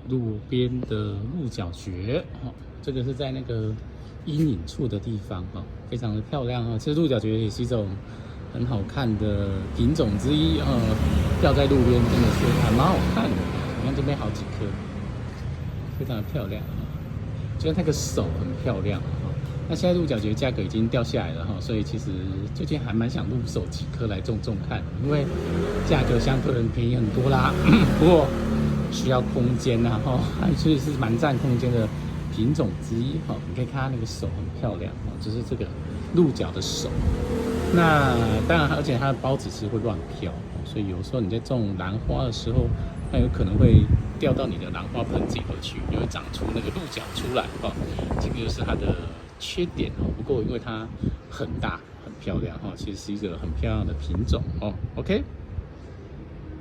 路边的鹿角蕨哦，这个是在那个阴影处的地方哦，非常的漂亮哦。其实鹿角蕨也是一种很好看的品种之一掉在路边真的是还蛮好看的。你看这边好几颗，非常的漂亮啊，觉得那个手很漂亮啊。那现在鹿角蕨价格已经掉下来了哈，所以其实最近还蛮想入手几颗来种种看，因为价格相对便宜很多啦。不过需要空间呐哈，所以是蛮占空间的品种之一哈。你可以看它那个手很漂亮哈，就是这个鹿角的手。那当然，而且它的孢子其实会乱飘，所以有时候你在种兰花的时候，它有可能会掉到你的兰花盆子里头去，就会长出那个鹿角出来哈。这个就是它的缺点哦。不过因为它很大很漂亮哈，其实是一个很漂亮的品种哦。OK。